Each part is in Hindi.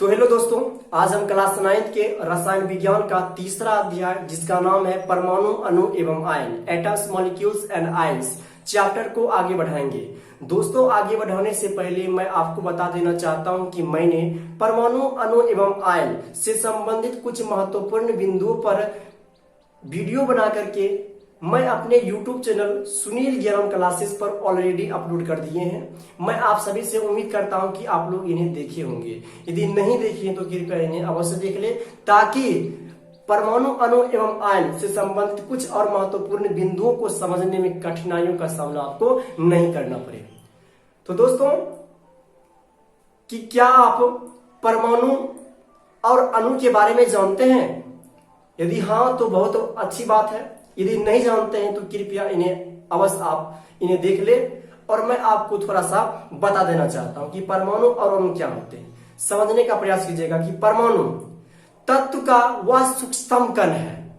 तो हेलो दोस्तों, आज हम क्लास 9 के रसायन विज्ञान का तीसरा अध्याय जिसका नाम है परमाणु, अणु एवं ion, atoms, molecules and ions chapter को आगे बढ़ाएंगे। दोस्तों, आगे बढ़ाने से पहले मैं आपको बता देना चाहता हूं कि मैंने परमाणु, अणु एवं आयन से संबंधित कुछ महत्वपूर्ण बिंदुओं पर वीडियो बना करके मैं अपने YouTube चैनल सुनील ज्ञानम क्लासेस पर ऑलरेडी अपलोड कर दिए हैं। मैं आप सभी से उम्मीद करता हूं कि आप लोग इन्हें देखे होंगे। यदि नहीं देखे हैं तो कृपया इन्हें अवश्य देख ले, ताकि परमाणु, अणु एवं आयन से संबंधित कुछ और महत्वपूर्ण बिंदुओं को समझने में कठिनाइयों का सामना आपको नहीं करना पड़े। तो दोस्तों, कि क्या आप परमाणु और अणु के बारे में जानते हैं? यदि हाँ तो बहुत अच्छी बात है। यदि नहीं जानते हैं तो कृपया इन्हें अवश्य आप इन्हें देख ले। और मैं आपको थोड़ा सा बता देना चाहता हूं कि परमाणु और अणु क्या होते हैं। समझने का प्रयास कीजिएगा कि परमाणु तत्व का वह सूक्ष्मतम कण है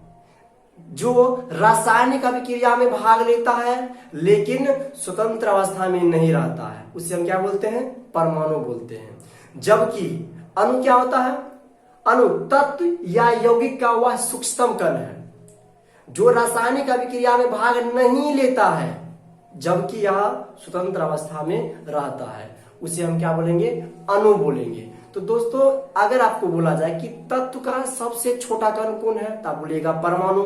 जो रासायनिक अभिक्रिया में भाग लेता है लेकिन स्वतंत्र अवस्था में नहीं रहता है। उसे हम क्या बोलते हैं? परमाणु बोलते हैं। जबकि अणु क्या होता है? अणु तत्व या यौगिक का वह सूक्ष्मतम कण है जो रासायनिक अभिक्रिया में भाग नहीं लेता है जबकि यह स्वतंत्र अवस्था में रहता है। उसे हम क्या बोलेंगे? अणु बोलेंगे। तो दोस्तों, अगर आपको बोला जाए कि तत्व का सबसे छोटा कण कौन है, तब बोलिएगा परमाणु।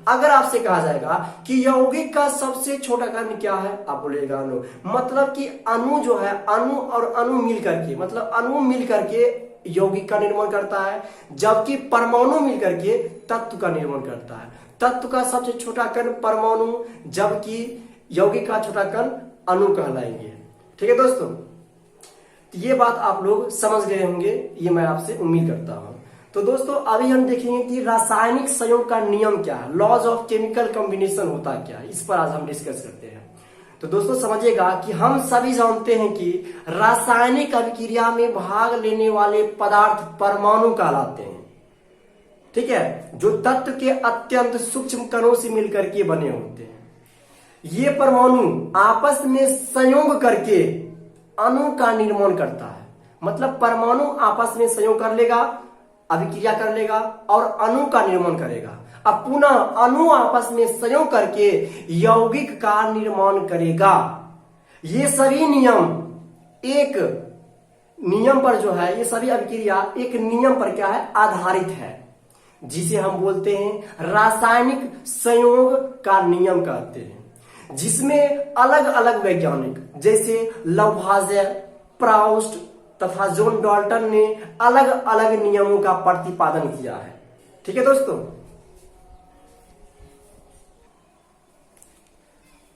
अगर आपसे कहा जाएगा कि यौगिक का सबसे छोटा कण क्या है, आप बोलिएगा अणु। मतलब कि अणु जो है, अणु और अणु मिल करके, मतलब अणु मिल करके यौगिक का निर्माण करता है, जबकि परमाणु मिल करके तत्व का निर्माण करता है। तत्व का सबसे छोटा कण परमाणु, जबकि यौगिक का छोटा कण अणु कहलाएंगे। ठीक है दोस्तों, ये बात आप लोग समझ गए होंगे, ये मैं आपसे उम्मीद करता हूं। तो दोस्तों, अभी हम देखेंगे कि रासायनिक संयोग का नियम क्या है, लॉज ऑफ केमिकल कॉम्बिनेशन होता क्या है, इस पर आज हम डिस्कस करते हैं। तो दोस्तों, समझिएगा कि हम सभी जानते हैं कि रासायनिक अभिक्रिया में भाग लेने वाले पदार्थ परमाणु कहलाते हैं। ठीक है, जो तत्व के अत्यंत सूक्ष्म कणों से मिलकर के बने होते हैं। ये परमाणु आपस में संयोग करके अणु का निर्माण करता है। मतलब परमाणु आपस में संयोग कर लेगा, अभिक्रिया कर लेगा और अणु का निर्माण करेगा। अब पुनः अणु आपस में संयोग करके यौगिक का निर्माण करेगा। ये सभी नियम एक नियम पर जो है, ये सभी अभिक्रिया एक नियम पर क्या है? आधारित है, जिसे हम बोलते हैं रासायनिक संयोग का नियम कहते हैं। जिसमें अलग अलग वैज्ञानिक जैसे लवभाजे, प्राउस्ट तथा जॉन डाल्टन ने अलग अलग नियमों का प्रतिपादन किया है। ठीक है दोस्तों।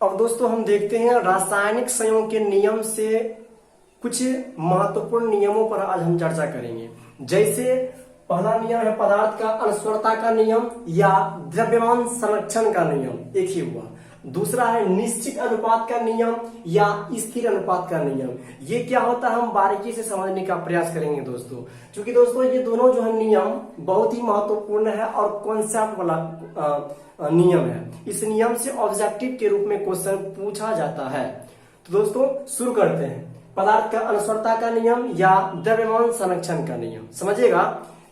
अब दोस्तों, हम देखते हैं रासायनिक संयोग के नियम से कुछ महत्वपूर्ण नियमों पर आज हम चर्चा करेंगे। जैसे पहला नियम है पदार्थ का अनस्वरता का नियम या द्रव्यमान संरक्षण का नियम, एक ही हुआ। दूसरा है निश्चित अनुपात का नियम या स्थिर अनुपात का नियम। ये क्या होता है, हम बारीकी से समझने का प्रयास करेंगे दोस्तों। क्योंकि दोस्तों, ये दोनों जो है नियम बहुत ही महत्वपूर्ण है और कॉन्सेप्ट वाला नियम है। इस नियम से ऑब्जेक्टिव के रूप में क्वेश्चन पूछा जाता है। तो दोस्तों, शुरू करते हैं। पदार्थ का अनस्वरता का नियम या द्रव्यमान संरक्षण का नियम। समझिएगा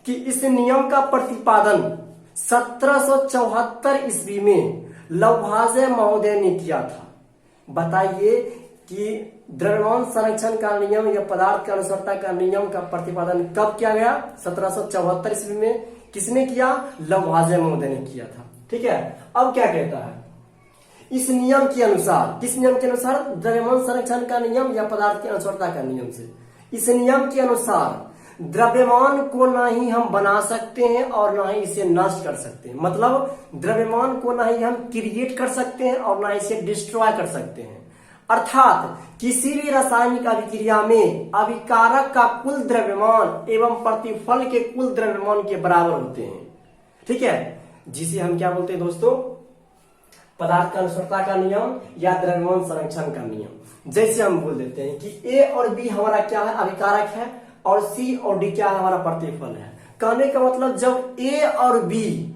कि इस नियम का प्रतिपादन 1774 ईस्वी में लवभाजे महोदय ने किया था। बताइए कि द्रव्यमान संरक्षण का नियम या पदार्थ का अनस्वरता का नियम का प्रतिपादन कब किया गया? 1774 ईस्वी में। किसने किया? लवभाजे महोदय ने किया था। ठीक है। अब क्या कहता है इस नियम के अनुसार? किस नियम के अनुसार? द्रव्यमान संरक्षण का नियम या पदार्थ की अनस्वरता का नियम से। इस नियम के अनुसार द्रव्यमान को ना ही हम बना सकते हैं और ना ही इसे नष्ट कर सकते हैं। मतलब द्रव्यमान को ना ही हम क्रिएट कर सकते हैं और ना इसे डिस्ट्रॉय कर सकते हैं। अर्थात किसी भी रासायनिक अभिक्रिया में अभिकारक का कुल द्रव्यमान एवं प्रतिफल के कुल द्रव्यमान के बराबर होते हैं। ठीक है, जिसे हम क्या बोलते हैं दोस्तों? पदार्थ का अनस्वरता का नियम या द्रव्यमान संरक्षण का नियम। जैसे हम बोल देते हैं कि ए और बी हमारा क्या है? अभिकारक है, और सी और डी क्या है? हमारा प्रतिफल है। कहने का मतलब जब ए और बी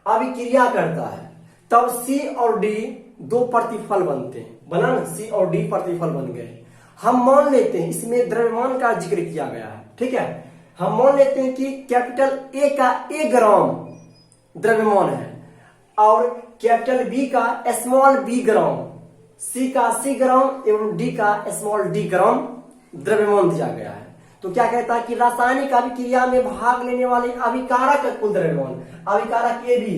अभिक्रिया करता है तब सी और डी दो प्रतिफल बनते हैं। बना ना, सी और डी प्रतिफल बन गए। हम मान लेते हैं इसमें द्रव्यमान का जिक्र किया गया है। ठीक है, हम मान लेते हैं कि कैपिटल ए का 1 ग्राम द्रव्यमान है और कैपिटल बी का स्मॉल बी ग्राम, सी का सी ग्राम एवं डी का स्मॉल डी ग्राम द्रव्यमान दिया गया है। तो क्या कहता है कि रासायनिक अभिक्रिया में भाग लेने वाले अभिकारक का कुल द्रव्यमान, अभिकारक ए बी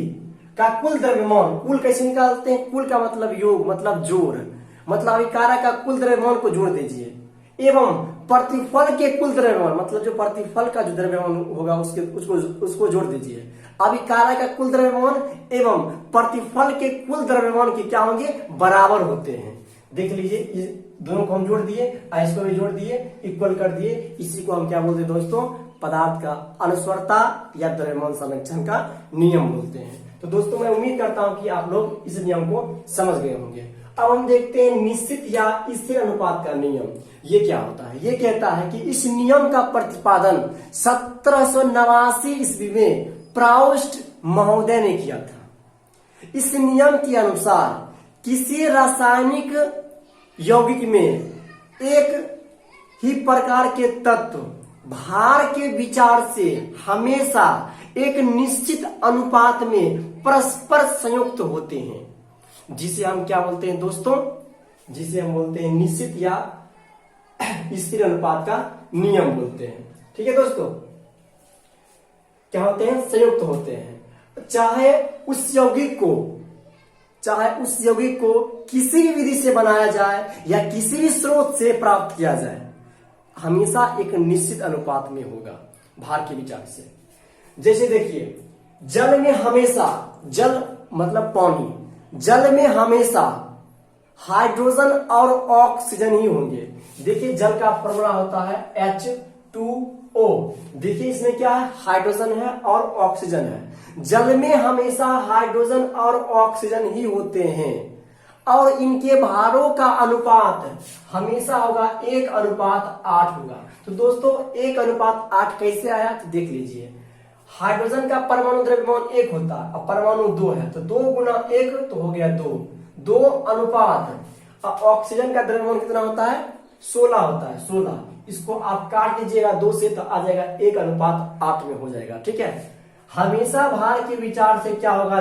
का कुल द्रव्यमान, कुल कैसे निकालते हैं? कुल का मतलब योग, मतलब जोड़, मतलब अभिकारक का कुल द्रव्यमान को जोड़ दीजिए एवं प्रतिफल के कुल द्रव्यमान, मतलब जो प्रतिफल का जो द्रव्यमान होगा उसको जोड़ दीजिए। अभिकारक का कुल द्रव्यमान एवं प्रतिफल के कुल द्रव्यमान के क्या होंगे? बराबर होते हैं। देख लीजिए, दोनों को हम जोड़ दिए, इसको भी जोड़ दिए, इक्वल कर दिए। इसी को हम क्या बोलते हैं दोस्तों? पदार्थ का अनुस्वरता या द्रव्यमान संरक्षण का नियम बोलते हैं। तो दोस्तों मैं उम्मीद करता हूं कि आप लोग इस नियम को समझ गए होंगे। अब हम देखते हैं निश्चित या स्थिर अनुपात का नियम। ये क्या होता है? ये कहता है कि इस नियम का प्रतिपादन 1789 ईस्वी में प्राउस्ट महोदय ने किया था। इस नियम के अनुसार किसी रासायनिक यौगिक में एक ही प्रकार के तत्व भार के विचार से हमेशा एक निश्चित अनुपात में परस्पर संयुक्त होते हैं, जिसे हम क्या बोलते हैं दोस्तों? जिसे हम बोलते हैं निश्चित या स्थिर अनुपात का नियम बोलते हैं। ठीक है दोस्तों, क्या होते हैं? संयुक्त होते हैं। चाहे उस यौगिक को किसी भी विधि से बनाया जाए या किसी भी स्रोत से प्राप्त किया जाए, हमेशा एक निश्चित अनुपात में होगा भार के विचार से। जैसे देखिए, जल में हमेशा, जल मतलब पानी, जल में हमेशा हाइड्रोजन और ऑक्सीजन ही होंगे। देखिए जल का फॉर्मूला होता है H2O। देखिए इसमें क्या है? हाइड्रोजन है और ऑक्सीजन है। जल में हमेशा हाइड्रोजन और ऑक्सीजन ही होते हैं और इनके भारों का अनुपात हमेशा होगा 1:8 होगा। तो दोस्तों 1:8 कैसे आया? तो देख लीजिए, हाइड्रोजन का परमाणु द्रव्यमान 1 होता है और परमाणु 2 है, तो 2 × 1 तो हो गया 2 अनुपात। ऑक्सीजन का द्रव्यमान कितना होता है? 16 होता है, 16। इसको आप काट लीजिएगा 2 से तो आ जाएगा 1:8 में हो जाएगा। ठीक है, हमेशा भार के विचार से क्या होगा?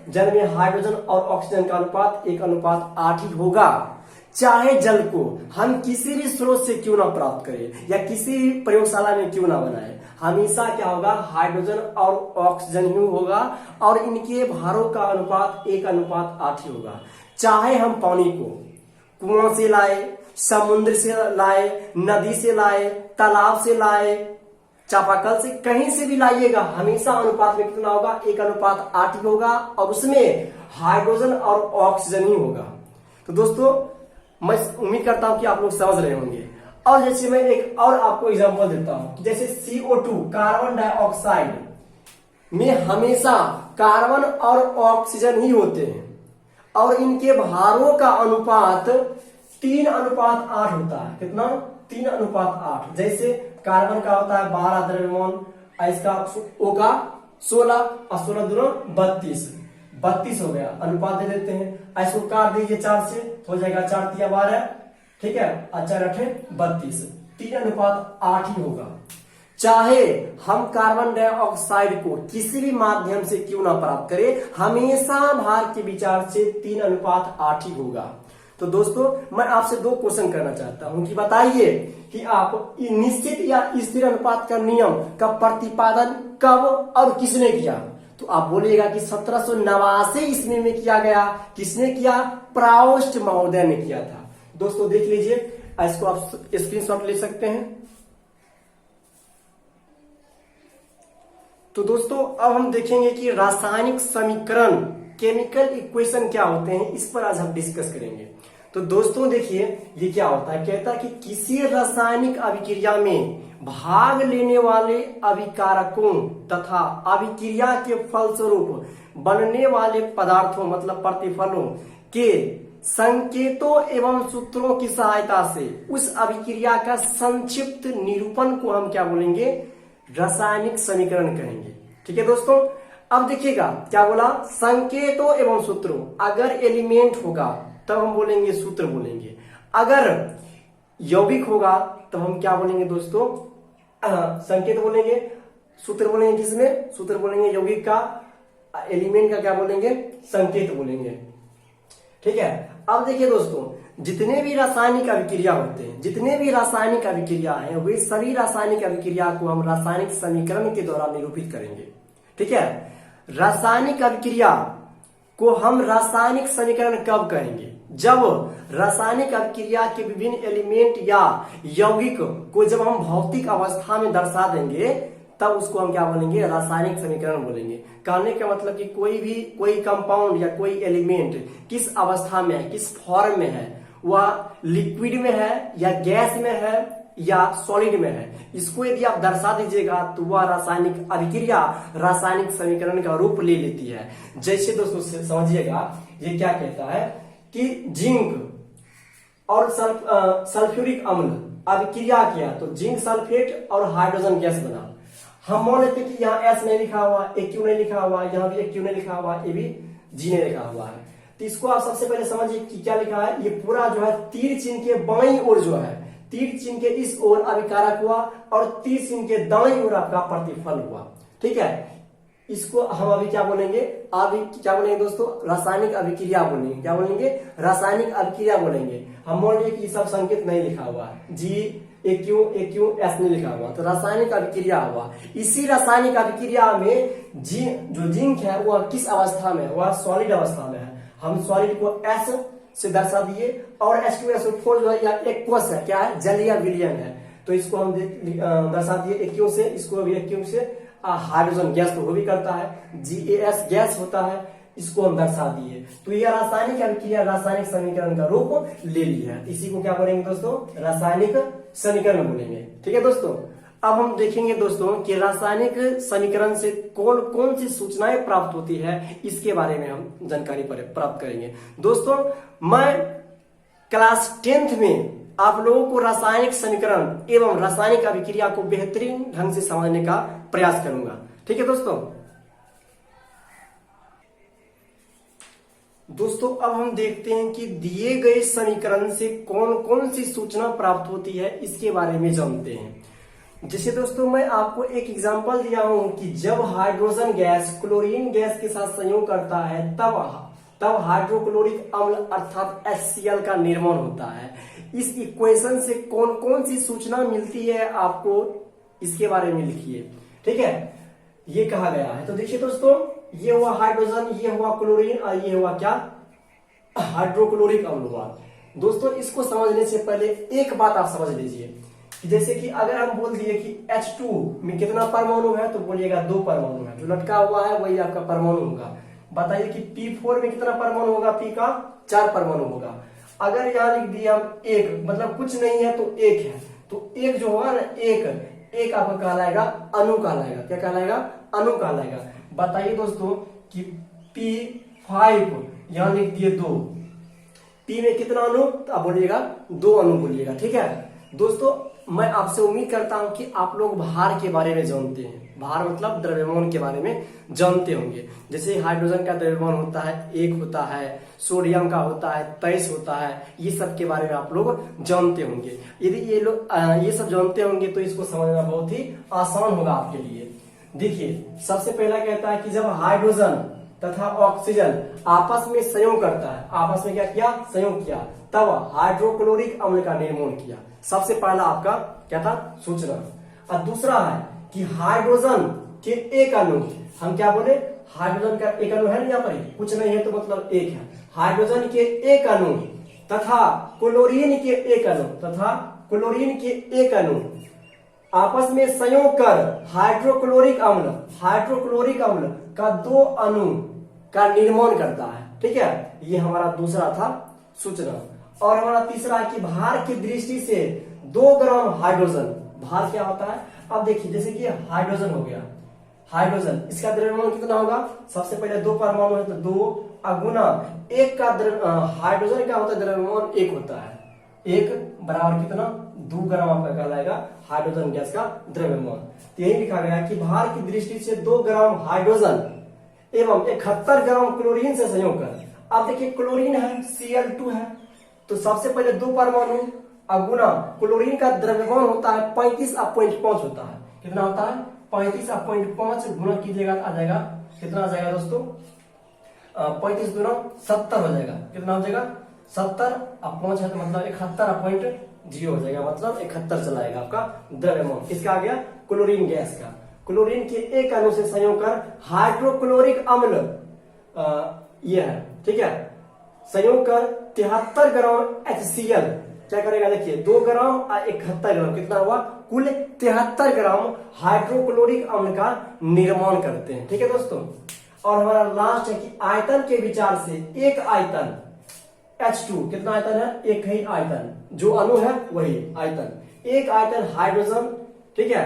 जल में हाइड्रोजन और ऑक्सीजन का अनुपात 1:8 ही होगा। चाहे जल को हम किसी भी स्रोत से क्यों ना प्राप्त करें या किसी भी प्रयोगशाला में क्यों ना बनाए, हमेशा क्या होगा? हाइड्रोजन और ऑक्सीजन ही होगा और इनके भारों का अनुपात 1:8 ही होगा। चाहे हम पानी को कुआं से लाए, समुद्र से लाए, नदी से लाए, तालाब से लाए, चापाकल से, कहीं से भी लाइएगा, हमेशा अनुपात में कितना होगा? 1:8 ही होगा और उसमें हाइड्रोजन और ऑक्सीजन ही होगा। तो दोस्तों मैं उम्मीद करता हूं कि आप लोग समझ रहे होंगे। और जैसे मैं एक और आपको एग्जांपल देता हूं, जैसे CO2 कार्बन डाइऑक्साइड में हमेशा कार्बन और ऑक्सीजन ही होते हैं और इनके भारों का अनुपात 3:8 होता है। कितना? 3:8। जैसे कार्बन का होता है 12 द्रव्यमान, इसका O का 16 और 16 दूना 32 हो गया। अनुपात दे देते हैं, इसको काट दीजिए 4 से तो हो जाएगा 4 × 3 = 12। ठीक है, 4 × 8 = 32। 3:8 ही होगा। चाहे हम कार्बन डाइऑक्साइड को किसी भी माध्यम से क्यों ना प्राप्त करें, हमेशा भार के विचार से 3:8 ही होगा। तो दोस्तों मैं आपसे 2 क्वेश्चन करना चाहता हूं कि बताइए कि आप निश्चित या स्थिर अनुपात का नियम का प्रतिपादन कब और किसने किया? तो आप बोलिएगा कि 1789 ईस्वी में किया गया। किसने किया? प्राउस्ट महोदय ने किया था। दोस्तों देख लीजिए, इसको आप स्क्रीनशॉट ले सकते हैं। तो दोस्तों अब हम देखेंगे कि रासायनिक समीकरण, केमिकल इक्वेशन क्या होते हैं, इस पर आज हम डिस्कस करेंगे। तो दोस्तों देखिए ये क्या होता है? कहता है कि किसी रासायनिक अभिक्रिया में भाग लेने वाले अभिकारकों तथा अभिक्रिया के फलस्वरूप बनने वाले पदार्थों मतलब प्रतिफलों के संकेतों एवं सूत्रों की सहायता से उस अभिक्रिया का संक्षिप्त निरूपण को हम क्या बोलेंगे? रासायनिक समीकरण कहेंगे। ठीक है दोस्तों, अब देखिएगा क्या बोला? संकेतों एवं सूत्रों। अगर एलिमेंट होगा तब हम बोलेंगे सूत्र बोलेंगे, अगर यौगिक होगा तो हम क्या बोलेंगे दोस्तों? संकेत बोलेंगे, सूत्र बोलेंगे, किसमें सूत्र बोलेंगे, यौगिक का, एलिमेंट का क्या बोलेंगे, संकेत बोलेंगे। ठीक है। अब देखिए दोस्तों, जितने भी रासायनिक अभिक्रिया होते हैं, जितने भी रासायनिक अभिक्रिया है, वे सभी रासायनिक अभिक्रिया को हम रासायनिक समीकरण के द्वारा निरूपित करेंगे। ठीक है। रासायनिक अभिक्रिया को हम रासायनिक समीकरण कब कहेंगे, जब रासायनिक अभिक्रिया के विभिन्न एलिमेंट या यौगिक को जब हम भौतिक अवस्था में दर्शा देंगे, तब उसको हम क्या बोलेंगे, रासायनिक समीकरण बोलेंगे। कहने का मतलब कि कोई कंपाउंड या कोई एलिमेंट किस अवस्था में है, किस फॉर्म में है, वह लिक्विड में है या गैस में है या सॉलिड में है, इसको यदि आप दर्शा दीजिएगा तो वह रासायनिक अभिक्रिया रासायनिक समीकरण का रूप ले लेती है। जैसे दोस्तों समझिएगा, ये क्या कहता है कि जिंक और सल्फ्यूरिक अम्ल अभिक्रिया किया तो जिंक सल्फेट और हाइड्रोजन गैस बना। हम मान लेते कि यहाँ एस नहीं लिखा हुआ, एक क्यू नहीं लिखा हुआ, यहाँ भी एक क्यू नहीं लिखा हुआ, ये भी जी नहीं लिखा हुआ है। तो इसको आप सबसे पहले समझिए कि क्या लिखा है। ये पूरा जो है तीर चिन्ह के बाईं ओर जो है, तीर चिन्ह के इस ओर अभिकारक हुआ और तीर चिन्ह के दाईं ओर आपका प्रतिफल हुआ। ठीक है। इसको हम अभी क्या बोलेंगे, अभी क्या बोलेंगे दोस्तों, रासायनिक अभिक्रिया बोलेंगे। क्या बोलेंगे, रासायनिक अभिक्रिया बोलेंगे। हम मान लीजिए कि सब संकेत नहीं लिखा हुआ है, जी एक क्यू एस नहीं लिखा हुआ, तो रासायनिक अभिक्रिया हुआ। इसी रासायनिक अभिक्रिया में जो जिंक है वह किस अवस्था में है, वह सॉलिड अवस्था में है। हम सॉलिड को एस से दर्शा दिए और H2SO4 जो है या एक्वस है, क्या है, जलीय विलयन है, तो इसको हम दर्शा दिए एक्यू से, इसको भी एक्यू से। हाइड्रोजन गैस तो वो भी करता है, GAS गैस होता है, इसको हम दर्शा दिए। तो यह रासायनिक अभिक्रिया रासायनिक समीकरण का रूप ले लिया है। इसी को क्या बोलेंगे दोस्तों, रासायनिक समीकरण बोलेंगे। ठीक है दोस्तों। अब हम देखेंगे दोस्तों कि रासायनिक समीकरण से कौन कौन सी सूचनाएं प्राप्त होती है, इसके बारे में हम जानकारी प्राप्त करेंगे। दोस्तों, मैं क्लास 10th में आप लोगों को रासायनिक समीकरण एवं रासायनिक अभिक्रिया को बेहतरीन ढंग से समझने का प्रयास करूंगा। ठीक है दोस्तों, अब हम देखते हैं कि दिए गए समीकरण से कौन कौन सी सूचना प्राप्त होती है, इसके बारे में जानते हैं। जैसे दोस्तों, मैं आपको एक एग्जांपल दिया हूं कि जब हाइड्रोजन गैस क्लोरीन गैस के साथ संयोग करता है तब हाइड्रोक्लोरिक अम्ल अर्थात HCl का निर्माण होता है। इस इक्वेशन से कौन कौन सी सूचना मिलती है आपको, इसके बारे में लिखिए। ठीक है, ये कहा गया है। तो देखिए दोस्तों, ये हुआ हाइड्रोजन, ये हुआ क्लोरीन और ये हुआ क्या, हाइड्रोक्लोरिक अम्ल हुआ। दोस्तों, इसको समझने से पहले एक बात आप समझ लीजिए कि जैसे कि अगर हम बोल दिए कि H2 में कितना परमाणु है, तो बोलिएगा 2 परमाणु है। जो लटका हुआ है वही आपका परमाणु होगा। बताइए कि P4 में कितना परमाणु होगा, P का 4 परमाणु होगा। अगर यहाँ लिख दिया हम 1, मतलब कुछ नहीं है तो 1 है, तो 1 जो होगा ना, एक आपका कहलाएगा अणु कहलाएगा। क्या कहलाएगा, अणु कहलाएगा। बताइए दोस्तों कि P5 यहाँ लिख दिए 2, P में कितना अणु, तो आप बोलिएगा 2 अणु बोलिएगा। ठीक है दोस्तों, मैं आपसे उम्मीद करता हूं कि आप लोग भार के बारे में जानते हैं। भार मतलब द्रव्यमान के बारे में जानते होंगे। जैसे हाइड्रोजन का द्रव्यमान होता है 1 होता है, सोडियम का होता है 23 होता है, ये सब के बारे में आप लोग जानते होंगे। यदि ये लोग ये सब जानते होंगे तो इसको समझना बहुत ही आसान होगा आपके लिए। देखिए, सबसे पहला कहता है कि जब हाइड्रोजन तथा ऑक्सीजन आपस में संयोग करता है, आपस में क्या किया, संयोग किया, तब हाइड्रोक्लोरिक अम्ल का निर्माण किया। सबसे पहला आपका क्या था, सूचना। और दूसरा है कि हाइड्रोजन के एक अणु, हम क्या बोले, हाइड्रोजन का एक अणु है ना, यहाँ पर कुछ नहीं है तो मतलब 1 है। हाइड्रोजन के एक अणु तथा क्लोरीन के एक अणु आपस में संयोग कर हाइड्रोक्लोरिक अम्ल का 2 अणु का निर्माण करता है। ठीक है, ये हमारा दूसरा था सूचना। और हमारा तीसरा है कि भार की दृष्टि से 2 ग्राम हाइड्रोजन, भार क्या होता है, अब देखिए जैसे कि हाइड्रोजन हो गया, हाइड्रोजन इसका द्रव्यमान कितना होगा, सबसे पहले 2 परमाणु है तो 2 अगुना 1 का हाइड्रोजन क्या होता है, द्रव्यमान 1 होता है, 1 बराबर कितना, 2 ग्राम आपका कहलाएगा हाइड्रोजन गैस का द्रव्यमान। तो यही लिखा गया कि भार की दृष्टि से 2 ग्राम हाइड्रोजन एवं 71 ग्राम क्लोरीन से संयोग कर। अब देखिए क्लोरीन है, Cl2 है, तो सबसे पहले 2 परमाणु और गुना क्लोरीन का द्रव्यमान होता है 35.5 होता है। कितना होता है? 35.5 गुना कीजिएगा आ जाएगा, कितना आ जाएगा दोस्तों? 35 गुना 70 हो जाएगा। कितना हो जाएगा? 70 अब 5 है तो मतलब 71.0 हो जाएगा, मतलब 71 चलाएगा आपका द्रव्यमान। किसका आ गया? क्लोरीन गैस का। क्लोरीन के एक अणु से संयोग कर हाइड्रोक्लोरिक अम्ल ये है, ठीक है, संयोग कर 73 ग्राम HCl क्या करेगा? देखिए 2 ग्राम और 71 ग्राम कितना हुआ? कुल 73 ग्राम हाइड्रोक्लोरिक अम्ल का निर्माण करते हैं। ठीक है दोस्तों, और हमारा लास्ट है कि आयतन के विचार से एक आयतन H2 कितना आयतन है? एक ही आयतन, जो अणु है वही आयतन। एक आयतन हाइड्रोजन, ठीक है,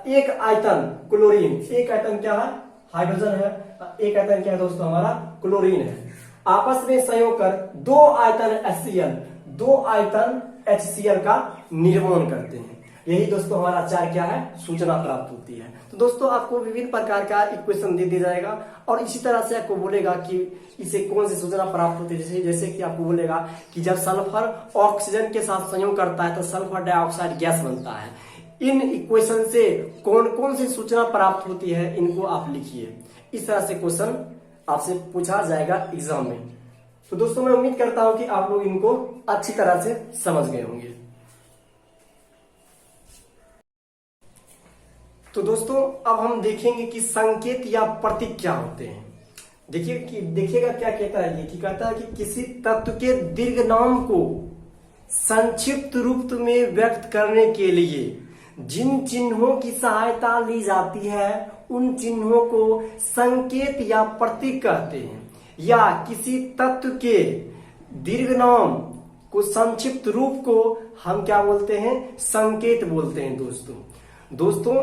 एक आयतन क्लोरीन। एक आयतन क्या है? हाइड्रोजन है। एक आयतन क्या है दोस्तों? हमारा क्लोरीन है। आपस में संयोग कर 2 आयतन HCl, 2 आयतन HCl का निर्माण करते हैं। यही दोस्तों हमारा चार क्या है? सूचना प्राप्त होती है। तो दोस्तों आपको विभिन्न प्रकार का इक्वेशन दे दिया जाएगा और इसी तरह से आपको बोलेगा कि इसे कौन सी सूचना प्राप्त होती है। जैसे कि आपको बोलेगा कि जब सल्फर ऑक्सीजन के साथ संयोग करता है तो सल्फर डाइऑक्साइड गैस बनता है। इन इक्वेशन से कौन कौन सी सूचना प्राप्त होती है, इनको आप लिखिए। इस तरह से क्वेश्चन आपसे पूछा जाएगा एग्जाम में। तो दोस्तों मैं उम्मीद करता हूं कि आप लोग इनको अच्छी तरह से समझ गए होंगे। तो दोस्तों अब हम देखेंगे कि संकेत या प्रतीक क्या होते हैं। देखिएगा क्या कहता है ये, कि कहता है कि किसी तत्व के दीर्घ नाम को संक्षिप्त रूप में व्यक्त करने के लिए जिन चिन्हों की सहायता ली जाती है उन चिन्हों को संकेत या प्रतीक कहते हैं। या किसी तत्व के दीर्घ नाम को संक्षिप्त रूप को हम क्या बोलते हैं? संकेत बोलते हैं। दोस्तों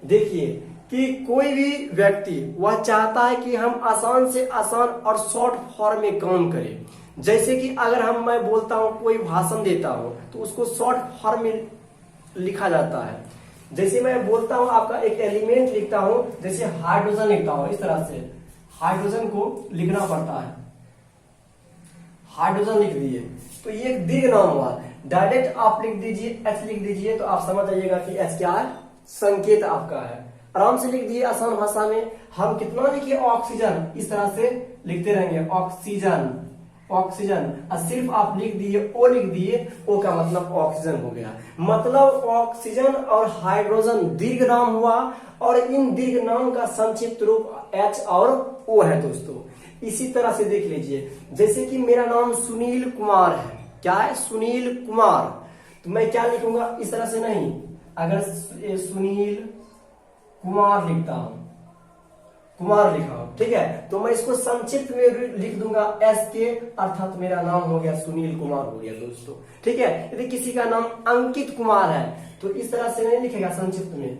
देखिए कि कोई भी व्यक्ति वह चाहता है कि हम आसान से आसान और शॉर्ट फॉर्म में काम करें। जैसे कि अगर मैं बोलता हूं, कोई भाषण देता हूं तो उसको शॉर्ट फॉर्म में लिखा जाता है। जैसे मैं बोलता हूं, आपका एक एलिमेंट लिखता हूं, जैसे हाइड्रोजन लिखता हूं, इस तरह से हाइड्रोजन को लिखना पड़ता है। हाइड्रोजन लिख दिए तो ये एक दीर्घ नाम हुआ। डायरेक्ट आप लिख दीजिए H लिख दीजिए तो आप समझ जाइएगा कि H क्या है? संकेत आपका है। आराम से लिख दिए आसान भाषा में। हम कितना लिखिए? ऑक्सीजन, इस तरह से लिखते रहेंगे ऑक्सीजन ऑक्सीजन। और सिर्फ आप लिख दिए O लिख दिए, O का मतलब ऑक्सीजन हो गया। मतलब ऑक्सीजन और हाइड्रोजन दीर्घ नाम हुआ और इन दीर्घ नाम का संक्षिप्त रूप H और O है दोस्तों। इसी तरह से देख लीजिए, जैसे कि मेरा नाम सुनील कुमार है। क्या है? सुनील कुमार। तो मैं क्या लिखूंगा? इस तरह से नहीं। अगर सुनील कुमार लिखता हूं, कुमार लिखा हूं, ठीक है, तो मैं इसको संक्षिप्त में लिख दूंगा SK, अर्थात मेरा नाम हो गया सुनील कुमार हो गया दोस्तों। ठीक है, यदि किसी का नाम अंकित कुमार है तो इस तरह से नहीं लिखेगा संक्षिप्त में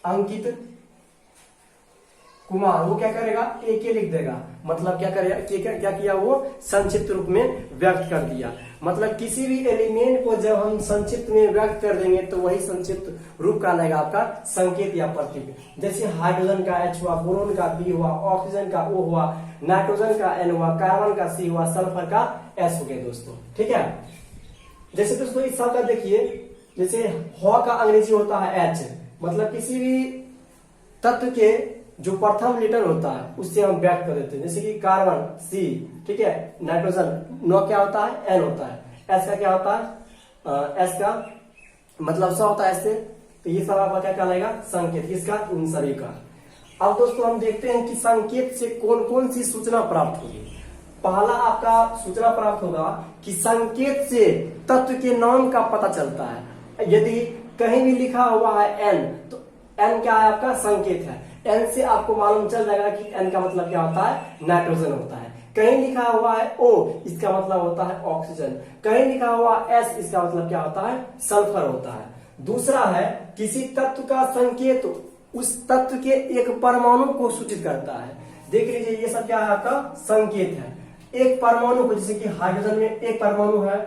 अंकित कुमार, वो क्या करेगा? AK लिख देगा। मतलब क्या करेगा? क्या किया? वो संक्षिप्त रूप में व्यक्त कर दिया। मतलब किसी भी एलिमेंट को जब हम संक्षिप्त में व्यक्त कर देंगे तो वही संक्षिप्त रूप का लगेगा आपका संकेत या प्रतीक। जैसे हाइड्रोजन का H हुआ, बोरोन का B हुआ, ऑक्सीजन का O हुआ, नाइट्रोजन का N हुआ, कार्बन का C हुआ, सल्फर का S हो गया दोस्तों। ठीक है, जैसे दोस्तों इस सबका देखिए, जैसे हवा का अंग्रेजी होता है H। मतलब किसी भी तत्व के जो प्रथम लेटर होता है उससे हम व्यक्त कर देते हैं। जैसे कि कार्बन C, ठीक है, नाइट्रोजन नो क्या होता है? N होता है। S का क्या होता है? S का मतलब सा होता है ऐसे। तो ये सब आपका क्या कहलाएगा? संकेत। किसका? उन सभी का। अब दोस्तों हम देखते हैं कि संकेत से कौन कौन सी सूचना प्राप्त होगी। पहला आपका सूचना प्राप्त होगा कि संकेत से तत्व के नाम का पता चलता है। यदि कहीं भी लिखा हुआ है N तो N क्या है? आपका संकेत है। N से आपको मालूम चल जाएगा कि N का मतलब क्या होता है? नाइट्रोजन होता है। कहीं लिखा हुआ है O, इसका मतलब होता है ऑक्सीजन। कहीं लिखा हुआ S, इसका मतलब क्या होता है? सल्फर होता है। दूसरा है किसी तत्व का संकेत उस तत्व के एक परमाणु को सूचित करता है। देख लीजिए ये सब क्या है? आपका संकेत है। एक परमाणु को, जैसे कि हाइड्रोजन में एक परमाणु है,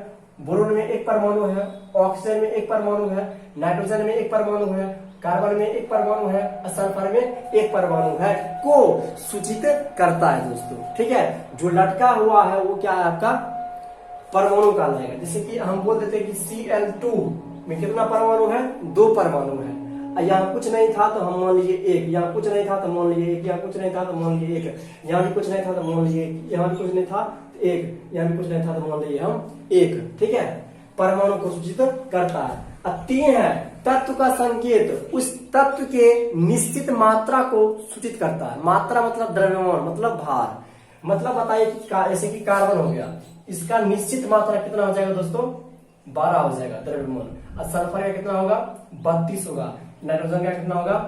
बोरोन में एक परमाणु है, ऑक्सीजन में एक परमाणु है, नाइट्रोजन में एक परमाणु है, कार्बन में एक परमाणु है, सल्फर में एक परमाणु है, को सूचित करता है दोस्तों। ठीक है, जो लटका हुआ है वो क्या है? आपका परमाणु कहलाएगा। जैसे कि हम बोल देते हैं कि Cl2 में कितना परमाणु है, 2 परमाणु है। यहाँ कुछ नहीं था तो हम मान लीजिए 1, यहाँ कुछ नहीं था तो मान लीजिए 1, यहाँ कुछ नहीं था तो मान लीजिए 1, यहाँ भी कुछ नहीं था तो मान लीजिए 1, यहाँ भी कुछ नहीं था तो 1, यहाँ भी कुछ नहीं था तो मान लीजिए हम 1। ठीक है, परमाणु को सूचित करता है। अब 3 है, तत्व का संकेत उस तत्व के निश्चित मात्रा को सूचित करता है। मात्रा मतलब द्रव्यमान मतलब भार। मतलब बताइए कि जैसे कि कार्बन हो गया, इसका निश्चित मात्रा कितना हो जाएगा दोस्तों, 12 हो जाएगा द्रव्यमान। और सल्फर का कितना होगा, 32 होगा। नाइट्रोजन का कितना होगा,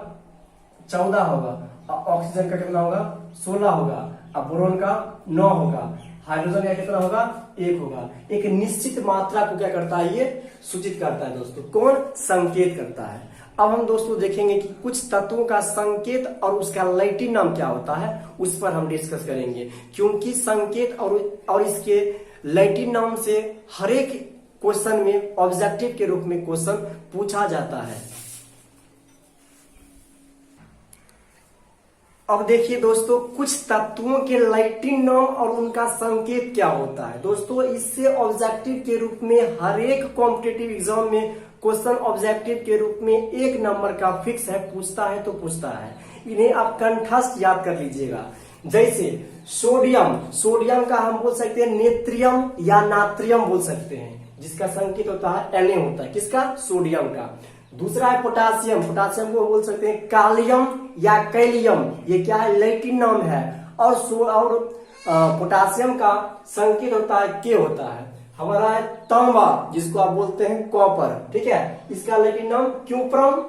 14 होगा। और ऑक्सीजन का कितना होगा, 16 होगा। और बोरोन का 9 होगा। हाइड्रोजन का कितना होगा, 1 होगा। एक निश्चित मात्रा को क्या करता है, ये सूचित करता है दोस्तों। कौन, संकेत करता है। अब हम दोस्तों देखेंगे कि कुछ तत्वों का संकेत और उसका लैटिन नाम क्या होता है, उस पर हम डिस्कस करेंगे। क्योंकि संकेत और इसके लैटिन नाम से हर एक क्वेश्चन में ऑब्जेक्टिव के रूप में क्वेश्चन पूछा जाता है। अब देखिए दोस्तों, कुछ तत्वों के लैटिन नाम और उनका संकेत क्या होता है। दोस्तों इससे ऑब्जेक्टिव के रूप में हर एक कॉम्पिटिटिव एग्जाम में क्वेश्चन ऑब्जेक्टिव के रूप में 1 नंबर का फिक्स है, पूछता है तो पूछता है। इन्हें आप कंठस्थ याद कर लीजिएगा। जैसे सोडियम, सोडियम का हम बोल सकते हैं नेत्रियम या नात्रियम बोल सकते हैं, जिसका संकेत होता है Na होता है, किसका, सोडियम का। दूसरा है पोटासियम, पोटासियम को बोल सकते हैं कालियम या कैलियम, ये क्या है, लैटिन नाम है। और पोटासियम का संकेत होता है के होता है। हमारा है तांबा, जिसको आप बोलते हैं कॉपर, ठीक है, इसका लैटिन नाम क्यूप्रम,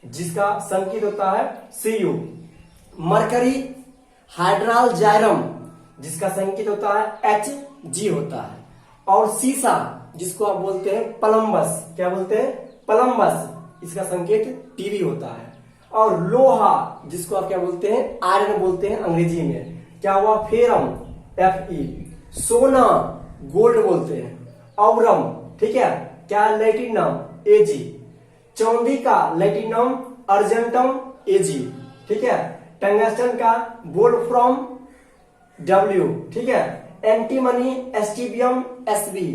जिसका संकेत होता है Cu। मरकरी हाइड्राल जायरम, जिसका संकेत होता है Hg होता है। और सीसा, जिसको आप बोलते हैं पलम्बस, क्या बोलते हैं, पलम्बस, इसका संकेत Tv होता है। और लोहा, जिसको आप क्या बोलते हैं, आयरन बोलते हैं अंग्रेजी में, क्या हुआ, फेरम, Fe। सोना, गोल्ड बोलते हैं। औरम, ठीक है, क्या लैटिन नाम, Ag। चांदी का लैटिन नाम अर्जेंटम Ag, ठीक है। टंगस्टन का वोल्फ्राम W, ठीक है। Antimony stibium Sb।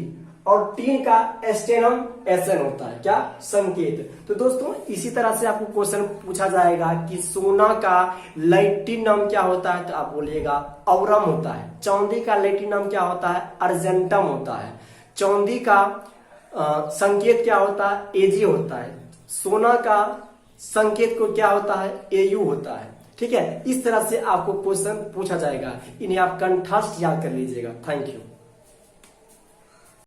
और टीन का एस्टेनम Sn होता है, क्या, संकेत। तो दोस्तों इसी तरह से आपको क्वेश्चन पूछा जाएगा कि सोना का लैटिन नाम क्या होता है, तो आप बोलिएगा औरम होता है। चांदी का लैटिन नाम क्या होता है, अर्जेंटम होता है। चांदी का संकेत क्या होता है, Ag होता है। सोना का संकेत को क्या होता है, Au होता है, ठीक है। इस तरह से आपको क्वेश्चन पूछा जाएगा। इन्हें आप कंठस्थ याद कर लीजिएगा। Thank you.